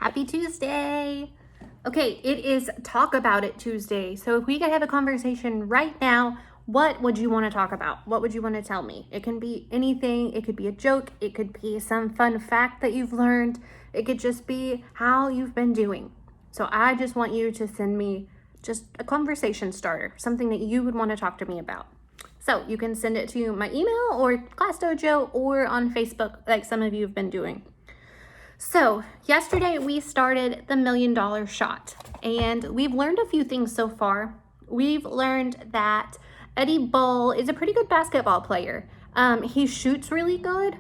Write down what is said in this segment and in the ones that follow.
Happy Tuesday. Okay, it is Talk About It Tuesday. So if we could have a conversation right now, what would you want to talk about? What would you want to tell me? It can be anything. It could be a joke. It could be some fun fact that you've learned. It could just be how you've been doing. So I just want you to send me just a conversation starter, something that you would want to talk to me about. So you can send it to my email or Class Dojo or on Facebook, like some of you have been doing. So yesterday we started the $1 Million Shot, and we've learned a few things so far. We've learned that Eddie Bull is a pretty good basketball player. He shoots really good,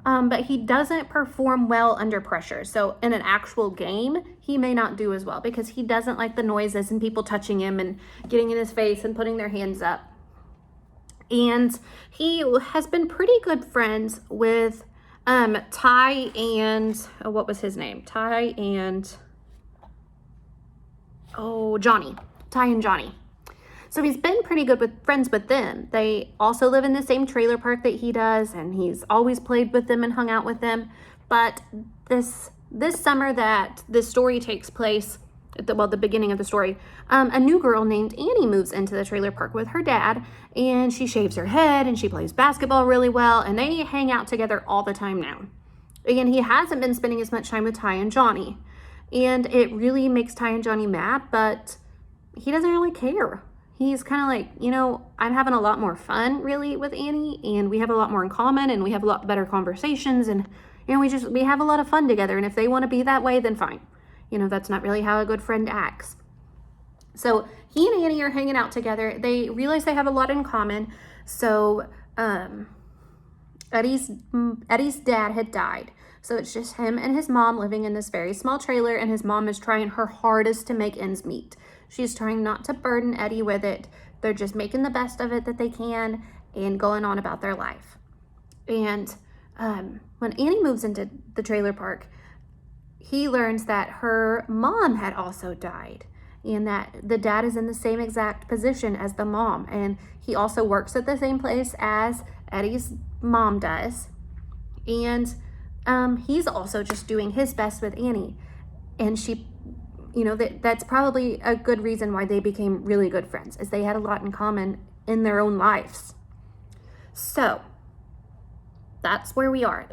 but he doesn't perform well under pressure. So in an actual game, he may not do as well because he doesn't like the noises and people touching him and getting in his face and putting their hands up. And he has been pretty good friends with Ty and what was his name? Ty and Johnny. Ty and Johnny. So he's been pretty good with friends with them. They also live in the same trailer park that he does, and he's always played with them and hung out with them. But this summer that this story takes place, the beginning of the story, a new girl named Annie moves into the trailer park with her dad, and she shaves her head and she plays basketball really well, and they hang out together all the time now. Again, he hasn't been spending as much time with Ty and Johnny, and it really makes Ty and Johnny mad, but he doesn't really care. He's kind of like, I'm having a lot more fun really with Annie, and we have a lot more in common, and we have a lot better conversations, and we have a lot of fun together, and if they want to be that way, then fine. That's not really how a good friend acts. So he and Annie are hanging out together. They realize they have a lot in common. So Eddie's dad had died. So it's just him and his mom living in this very small trailer, and his mom is trying her hardest to make ends meet. She's trying not to burden Eddie with it. They're just making the best of it that they can and going on about their life. And when Annie moves into the trailer park, he learns that her mom had also died and that the dad is in the same exact position as the mom. And he also works at the same place as Eddie's mom does. And he's also just doing his best with Annie. And she, that's probably a good reason why they became really good friends, is they had a lot in common in their own lives. So that's where we are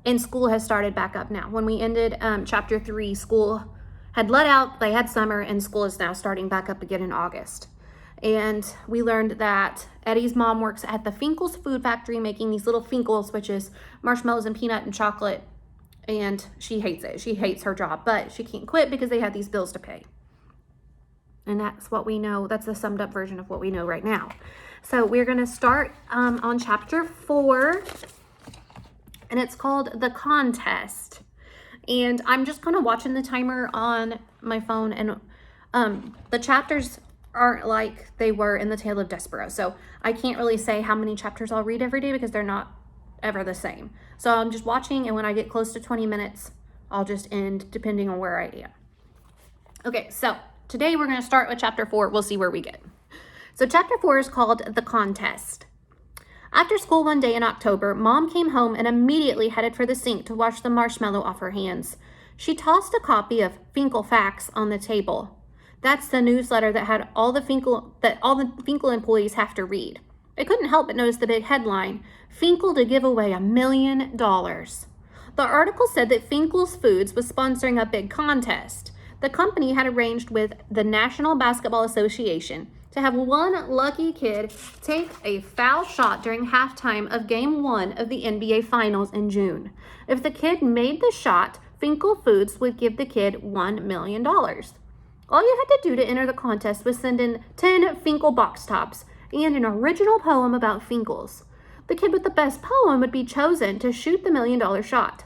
and school has started back up now. When we ended chapter 3, school had let out, they had summer, and school is now starting back up again in August. And we learned that Eddie's mom works at the Finkel's food factory making these little Finkles, which is marshmallows and peanut and chocolate. And she hates it. She hates her job, but she can't quit because they have these bills to pay. And that's what we know. That's the summed up version of what we know right now. So we're going to start on chapter 4. And it's called The Contest. And I'm just kind of watching the timer on my phone, and the chapters aren't like they were in The Tale of Despero. So I can't really say how many chapters I'll read every day because they're not ever the same. So I'm just watching, and when I get close to 20 minutes, I'll just end depending on where I am. Okay, so today we're going to start with chapter 4. We'll see where we get. So chapter 4 is called The Contest. After school one day in October, Mom came home and immediately headed for the sink to wash the marshmallow off her hands. She tossed a copy of Finkel Facts on the table. That's the newsletter that had all the Finkel employees have to read. I couldn't help but notice the big headline, Finkel to give away $1 million. The article said that Finkel's Foods was sponsoring a big contest. The company had arranged with the National Basketball Association to have one lucky kid take a foul shot during halftime of Game 1 of the NBA Finals in June. If the kid made the shot, Finkel Foods would give the kid $1 million. All you had to do to enter the contest was send in 10 Finkel box tops and an original poem about Finkels. The kid with the best poem would be chosen to shoot the $1 million shot.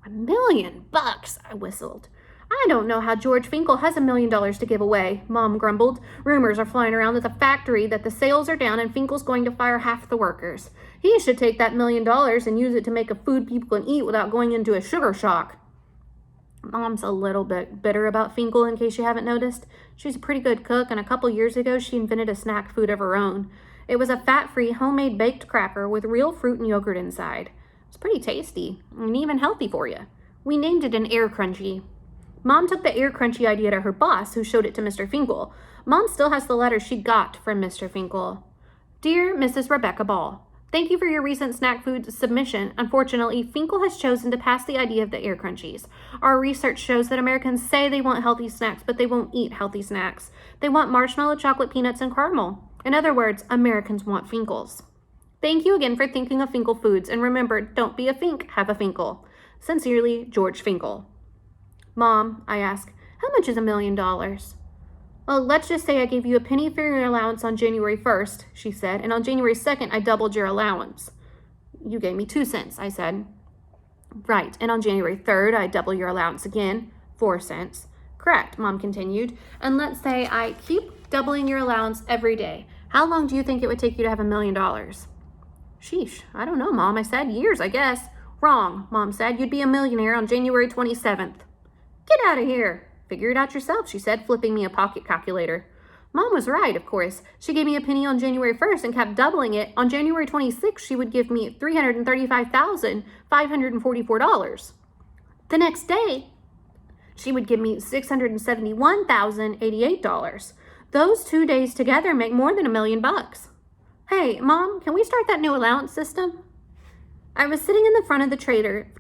$1 million, I whistled. I don't know how George Finkel has $1 million to give away, Mom grumbled. Rumors are flying around at the factory that the sales are down and Finkel's going to fire half the workers. He should take that $1 million and use it to make a food people can eat without going into a sugar shock. Mom's a little bit bitter about Finkel, in case you haven't noticed. She's a pretty good cook, and a couple years ago she invented a snack food of her own. It was a fat-free, homemade baked cracker with real fruit and yogurt inside. It's pretty tasty and even healthy for you. We named it an Air Crunchy. Mom took the air crunchy idea to her boss, who showed it to Mr. Finkel. Mom still has the letter she got from Mr. Finkel. Dear Mrs. Rebecca Ball, thank you for your recent snack food submission. Unfortunately, Finkel has chosen to pass the idea of the air crunchies. Our research shows that Americans say they want healthy snacks, but they won't eat healthy snacks. They want marshmallow, chocolate, peanuts, and caramel. In other words, Americans want Finkels. Thank you again for thinking of Finkel Foods, and remember, don't be a Fink, have a Finkel. Sincerely, George Finkel. Mom, I ask, how much is $1 million? Well, let's just say I gave you a penny for your allowance on January 1st, she said, and on January 2nd, I doubled your allowance. You gave me 2 cents, I said. Right, and on January 3rd, I double your allowance again, 4 cents. Correct, Mom continued. And let's say I keep doubling your allowance every day. How long do you think it would take you to have $1 million? Sheesh, I don't know, Mom, I said. Years, I guess. Wrong, Mom said. You'd be a millionaire on January 27th. Get out of here. Figure it out yourself, she said, flipping me a pocket calculator. Mom was right, of course. She gave me a penny on January 1st and kept doubling it. On January 26th, she would give me $335,544. The next day, she would give me $671,088. Those 2 days together make more than $1 million. Hey, Mom, can we start that new allowance system? I was sitting in the front of the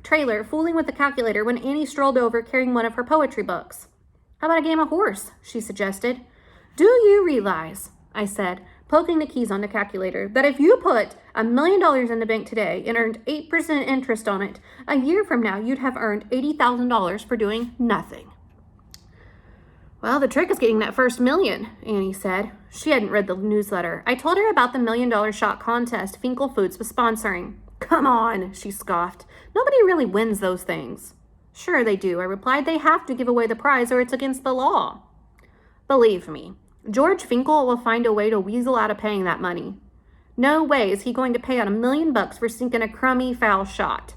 trailer fooling with the calculator when Annie strolled over carrying one of her poetry books. How about a game of horse? She suggested. Do you realize, I said, poking the keys on the calculator, that if you put $1 million in the bank today and earned 8% interest on it, a year from now you'd have earned $80,000 for doing nothing? Well, the trick is getting that first million, Annie said. She hadn't read the newsletter. I told her about the $1 million shot contest Finkel Foods was sponsoring. Come on, she scoffed. Nobody really wins those things. Sure they do, I replied. They have to give away the prize or it's against the law. Believe me, George Finkel will find a way to weasel out of paying that money. No way is he going to pay out $1 million for sinking a crummy foul shot.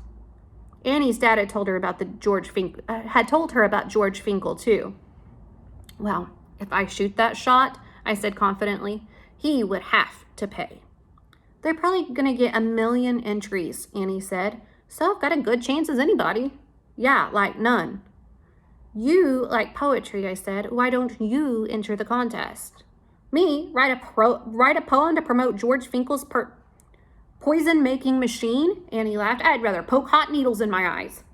Annie's dad had told her about George Finkel too. Well, if I shoot that shot, I said confidently, he would have to pay. They're probably going to get 1 million entries, Annie said. So I've got a good chance as anybody. Yeah, like none. You like poetry, I said. Why don't you enter the contest? Me? Write a poem to promote George Finkel's poison-making machine? Annie laughed. I'd rather poke hot needles in my eyes.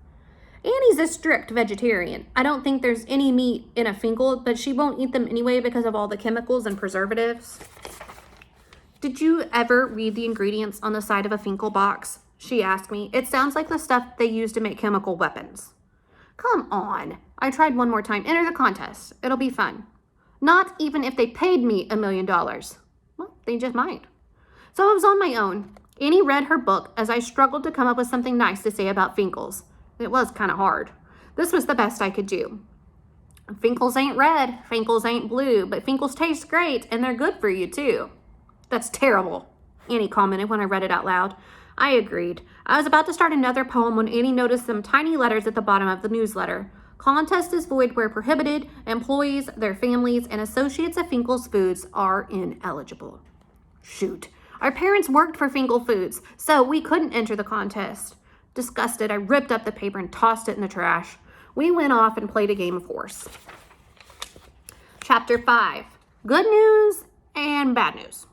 Annie's a strict vegetarian. I don't think there's any meat in a Finkel, but she won't eat them anyway because of all the chemicals and preservatives. Did you ever read the ingredients on the side of a Finkel box? She asked me. It sounds like the stuff they use to make chemical weapons. Come on. I tried one more time. Enter the contest. It'll be fun. Not even if they paid me $1 million. Well, they just might. So I was on my own. Annie read her book as I struggled to come up with something nice to say about Finkels. It was kind of hard. This was the best I could do. Finkels ain't red, Finkels ain't blue, but Finkels taste great and they're good for you too. That's terrible, Annie commented when I read it out loud. I agreed. I was about to start another poem when Annie noticed some tiny letters at the bottom of the newsletter. Contest is void where prohibited. Employees, their families, and associates of Finkel's Foods are ineligible. Shoot. Our parents worked for Finkel Foods, so we couldn't enter the contest. Disgusted, I ripped up the paper and tossed it in the trash. We went off and played a game of horse. Chapter 5. Good news and bad news.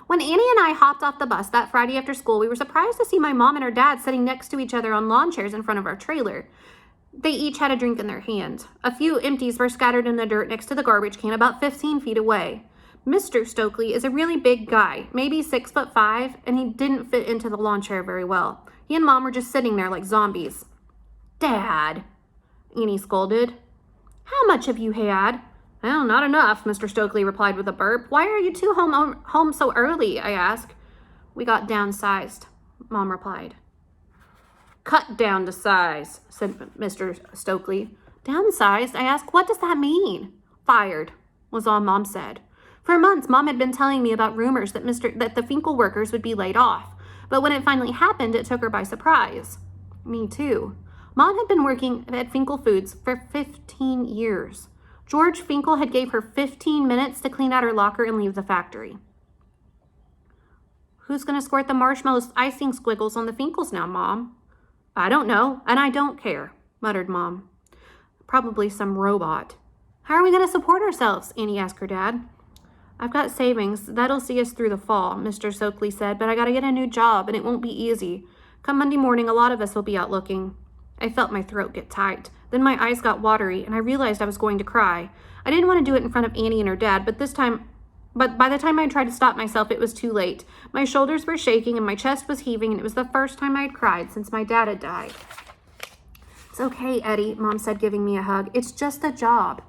When Annie and I hopped off the bus that Friday after school, we were surprised to see my mom and her dad sitting next to each other on lawn chairs in front of our trailer. They each had a drink in their hand. A few empties were scattered in the dirt next to the garbage can about 15 feet away. Mr. Stokely is a really big guy, maybe 6'5", and he didn't fit into the lawn chair very well. He and Mom were just sitting there like zombies. Dad, Annie scolded. How much have you had? Well, not enough, Mr. Stokely replied with a burp. Why are you two home so early? I asked. We got downsized, Mom replied. Cut down to size, said Mr. Stokely. Downsized? I asked. What does that mean? Fired, was all Mom said. For months, Mom had been telling me about rumors that the Finkel workers would be laid off. But when it finally happened, it took her by surprise. Me too. Mom had been working at Finkel Foods for 15 years. George Finkel had gave her 15 minutes to clean out her locker and leave the factory. Who's going to squirt the marshmallow icing squiggles on the Finkels now, Mom? I don't know, and I don't care, muttered Mom. Probably some robot. How are we going to support ourselves? Annie asked her dad. I've got savings. That'll see us through the fall, Mr. Stokely said, but I got to get a new job, and it won't be easy. Come Monday morning, a lot of us will be out looking. I felt my throat get tight. Then my eyes got watery, and I realized I was going to cry. I didn't want to do it in front of Annie and her dad, but by the time I tried to stop myself, it was too late. My shoulders were shaking, and my chest was heaving, and it was the first time I had cried since my dad had died. It's okay, Eddie, Mom said, giving me a hug. It's just a job.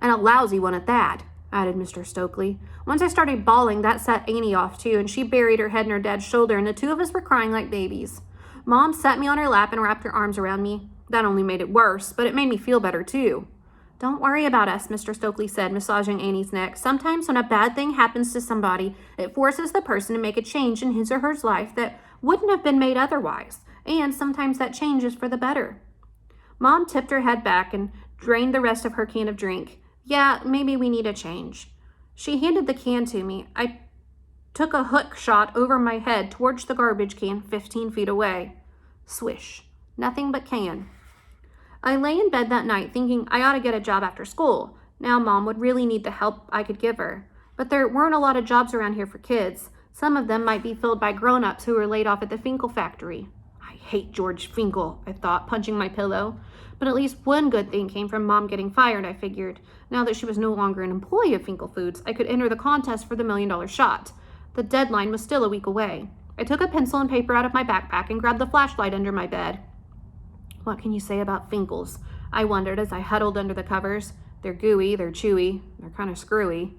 And a lousy one at that, added Mr. Stokely. Once I started bawling, that set Annie off too, and she buried her head in her dad's shoulder, and the two of us were crying like babies. Mom sat me on her lap and wrapped her arms around me. That only made it worse, but it made me feel better too. Don't worry about us, Mr. Stokely said, massaging Annie's neck. Sometimes when a bad thing happens to somebody, it forces the person to make a change in his or her life that wouldn't have been made otherwise, and sometimes that change is for the better. Mom tipped her head back and drained the rest of her can of drink. Yeah, maybe we need a change. She handed the can to me. I took a hook shot over my head towards the garbage can 15 feet away. Swish. Nothing but can. I lay in bed that night thinking I ought to get a job after school. Now Mom would really need the help I could give her. But there weren't a lot of jobs around here for kids. Some of them might be filled by grown-ups who were laid off at the Finkel factory. I hate George Finkel, I thought, punching my pillow. But at least one good thing came from Mom getting fired, I figured. Now that she was no longer an employee of Finkel Foods, I could enter the contest for the $1 million shot. The deadline was still a week away. I took a pencil and paper out of my backpack and grabbed the flashlight under my bed. What can you say about Finkels? I wondered as I huddled under the covers. They're gooey, they're chewy, they're kind of screwy.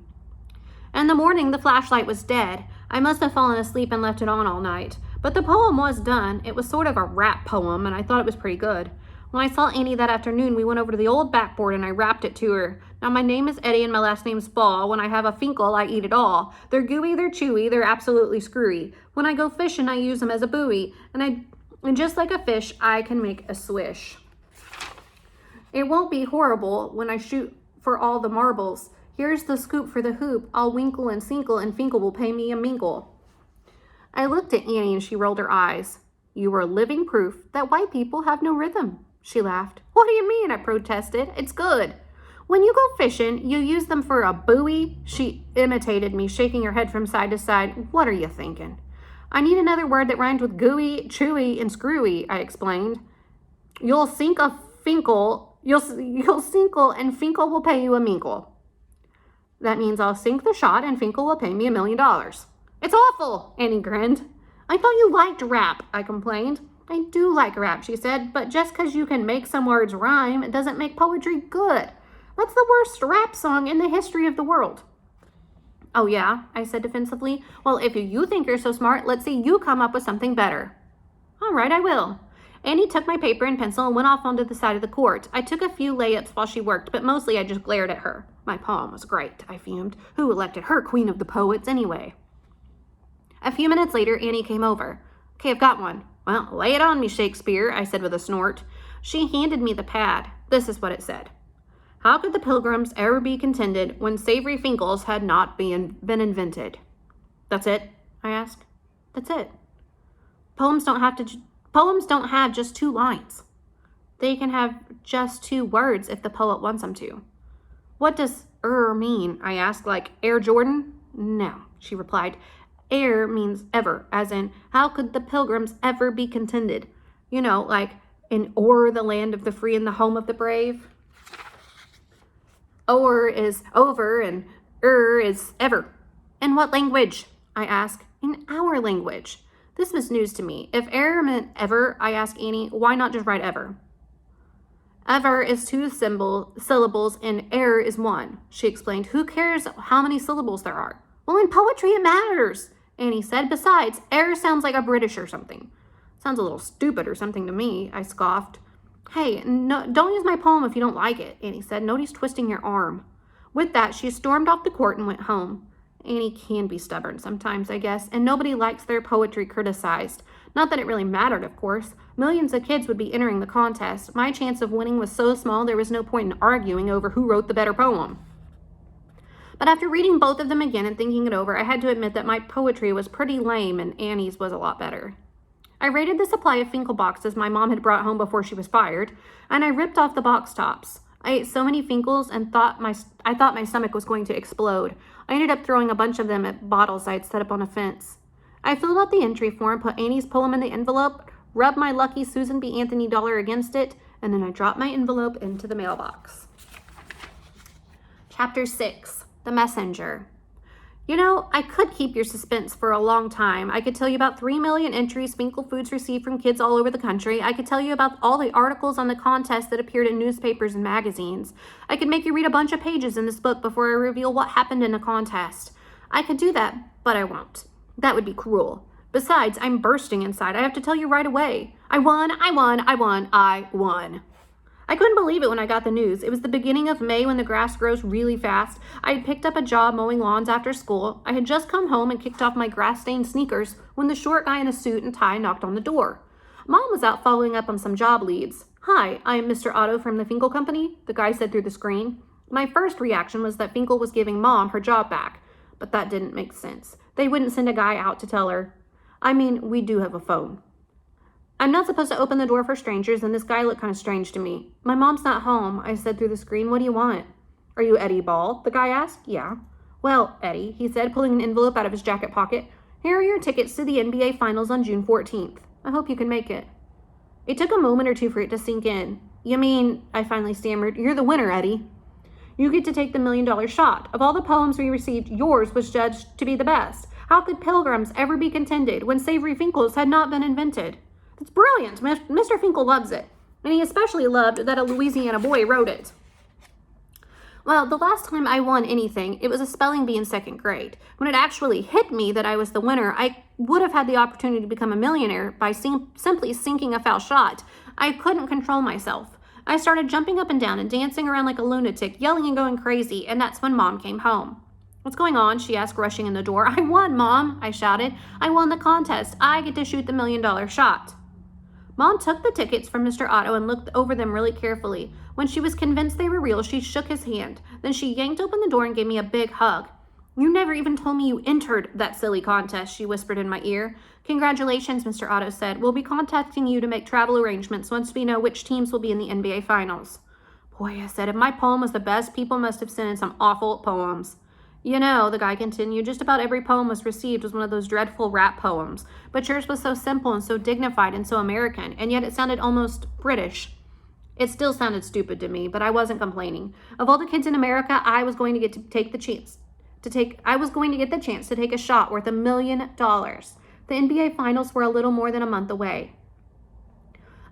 In the morning, the flashlight was dead. I must have fallen asleep and left it on all night. But the poem was done. It was sort of a rap poem, and I thought it was pretty good. When I saw Annie that afternoon, we went over to the old backboard and I rapped it to her. Now, my name is Eddie and my last name's Ball. When I have a Finkel, I eat it all. They're gooey, they're chewy, they're absolutely screwy. When I go fishing, I use them as a buoy. And just like a fish, I can make a swish. It won't be horrible when I shoot for all the marbles. Here's the scoop for the hoop. I'll winkle and sinkle, and Finkel will pay me a minkle. I looked at Annie and she rolled her eyes. You were living proof that white people have no rhythm. She laughed. What do you mean? I protested. It's good. When you go fishing, you use them for a buoy? She imitated me, shaking her head from side to side. What are you thinking? I need another word that rhymes with gooey, chewy, and screwy, I explained. You'll sink a Finkel. You'll sinkle, and Finkel will pay you a minkle. That means I'll sink the shot, and Finkel will pay me $1 million. It's awful, Annie grinned. I thought you liked rap, I complained. I do like rap, she said, but just because you can make some words rhyme, it doesn't make poetry good. That's the worst rap song in the history of the world. Oh yeah, I said defensively. Well, if you think you're so smart, let's see you come up with something better. All right, I will. Annie took my paper and pencil and went off onto the side of the court. I took a few layups while she worked, but mostly I just glared at her. My poem was great, I fumed. Who elected her queen of the poets anyway? A few minutes later, Annie came over. Okay, I've got one. Well, lay it on me, Shakespeare, I said with a snort. She handed me the pad. This is what it said. How could the Pilgrims ever be contended when savory Finkels had not been invented? That's it? I asked. That's it. Poems don't have just 2 lines. They can have just 2 words if the poet wants them to. What does mean? I asked, like Air Jordan? No, she replied. Air means ever, as in, how could the Pilgrims ever be contended? You know, like in o'er the land of the free and the home of the brave. O'er is over and is ever. In what language? I asked. In our language. This was news to me. If air meant ever, I asked Annie, why not just write ever? Ever is 2 syllables and air is 1, she explained. Who cares how many syllables there are? Well, in poetry it matters, Annie said. Besides, air sounds like a British or something. Sounds a little stupid or something to me, I scoffed. Hey, no, don't use my poem if you don't like it, Annie said. Nobody's twisting your arm. With that, she stormed off the court and went home. Annie can be stubborn sometimes, I guess, and nobody likes their poetry criticized. Not that it really mattered, of course. Millions of kids would be entering the contest. My chance of winning was so small there was no point in arguing over who wrote the better poem. But after reading both of them again and thinking it over, I had to admit that my poetry was pretty lame and Annie's was a lot better. I raided the supply of Finkel boxes my mom had brought home before she was fired, and I ripped off the box tops. I ate so many Finkles and I thought my stomach was going to explode. I ended up throwing a bunch of them at bottles I'd set up on a fence. I filled out the entry form, put Annie's poem in the envelope, rubbed my lucky Susan B. Anthony dollar against it, and then I dropped my envelope into the mailbox. Chapter 6, The Messenger. You know, I could keep your suspense for a long time. I could tell you about 3 million entries Finkle Foods received from kids all over the country. I could tell you about all the articles on the contest that appeared in newspapers and magazines. I could make you read a bunch of pages in this book before I reveal what happened in the contest. I could do that, but I won't. That would be cruel. Besides, I'm bursting inside. I have to tell you right away. I won. I couldn't believe it when I got the news. It was the beginning of May when the grass grows really fast. I had picked up a job mowing lawns after school. I had just come home and kicked off my grass-stained sneakers when the short guy in a suit and tie knocked on the door. Mom was out following up on some job leads. "Hi, I am Mr. Otto from the Finkle Company," the guy said through the screen. My first reaction was that Finkle was giving Mom her job back, but that didn't make sense. They wouldn't send a guy out to tell her. I mean, we do have a phone. I'm not supposed to open the door for strangers, and this guy looked kind of strange to me. "My mom's not home," I said through the screen. "What do you want?" "Are you Eddie Ball?" the guy asked. "Yeah." "Well, Eddie," he said, pulling an envelope out of his jacket pocket, "here are your tickets to the NBA Finals on June 14th. I hope you can make it." It took a moment or two for it to sink in. "You mean," I finally stammered, "you're the winner, Eddie. You get to take the $1 million shot. Of all the poems we received, yours was judged to be the best. How could Pilgrims ever be contended when savory Finkles had not been invented? It's brilliant. Mr. Finkle loves it. And he especially loved that a Louisiana boy wrote it." Well, the last time I won anything, it was a spelling bee in 2nd grade. When it actually hit me that I was the winner, I would have had the opportunity to become a millionaire by simply sinking a foul shot. I couldn't control myself. I started jumping up and down and dancing around like a lunatic, yelling and going crazy, and that's when Mom came home. "What's going on?" she asked, rushing in the door. "I won, Mom," I shouted. "I won the contest. I get to shoot the $1 million shot." Mom took the tickets from Mr. Otto and looked over them really carefully. When she was convinced they were real, she shook his hand. Then she yanked open the door and gave me a big hug. "You never even told me you entered that silly contest," she whispered in my ear. "Congratulations," Mr. Otto said. "We'll be contacting you to make travel arrangements once we know which teams will be in the NBA Finals." "Boy," I said, "if my poem was the best, people must have sent in some awful poems." "You know," the guy continued, "just about every poem was received was one of those dreadful rap poems. But yours was so simple and so dignified and so American, and yet it sounded almost British." It still sounded stupid to me, but I wasn't complaining. Of all the kids in America, I was going to get the chance to take a shot worth $1 million. The NBA Finals were a little more than a month away.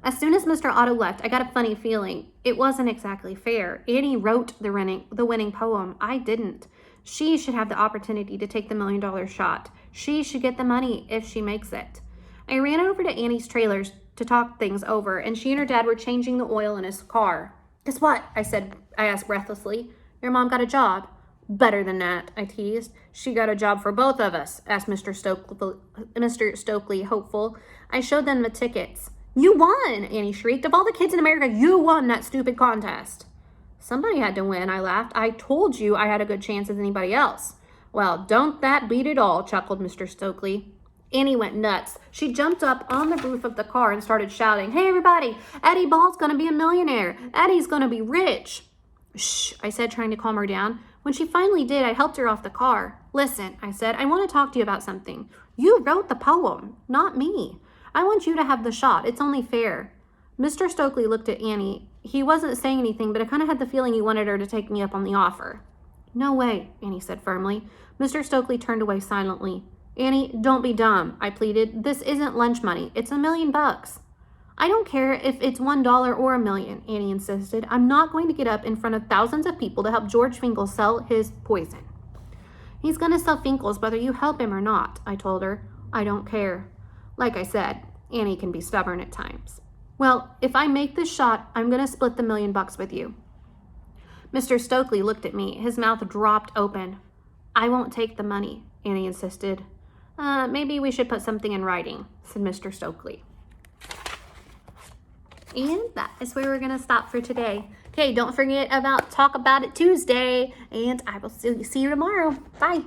As soon as Mr. Otto left, I got a funny feeling. It wasn't exactly fair. Annie wrote the winning poem. I didn't. She should have the opportunity to take the $1 million shot. She should get the money if she makes it. I ran over to Annie's trailers to talk things over, and she and her dad were changing the oil in his car. "Guess what?" I asked breathlessly. "Your mom got a job." "Better than that," I teased. "She got a job for both of us," asked Mr. Stokely, hopeful. I showed them the tickets. "You won!" Annie shrieked. "Of all the kids in America, you won that stupid contest." "Somebody had to win," I laughed. "I told you I had a good chance as anybody else." "Well, don't that beat it all," chuckled Mr. Stokely. Annie went nuts. She jumped up on the roof of the car and started shouting, "Hey, everybody, Eddie Ball's going to be a millionaire. Eddie's going to be rich." "Shh," I said, trying to calm her down. When she finally did, I helped her off the car. "Listen," I said, "I want to talk to you about something. You wrote the poem, not me. I want you to have the shot. It's only fair." Mr. Stokely looked at Annie. He wasn't saying anything, but I kind of had the feeling he wanted her to take me up on the offer. "No way," Annie said firmly. Mr. Stokely turned away silently. "Annie, don't be dumb," I pleaded. "This isn't lunch money. It's $1 million. "I don't care if it's $1 or $1 million, Annie insisted. "I'm not going to get up in front of thousands of people to help George Finkle sell his poison." "He's going to sell Finkles whether you help him or not," I told her. "I don't care." Like I said, Annie can be stubborn at times. "Well, if I make this shot, I'm going to split the $1 million with you." Mr. Stokely looked at me. His mouth dropped open. "I won't take the money," Annie insisted. Maybe we should put something in writing," said Mr. Stokely. And that is where we're going to stop for today. Okay, don't forget about Talk About It Tuesday, and I will see you tomorrow. Bye.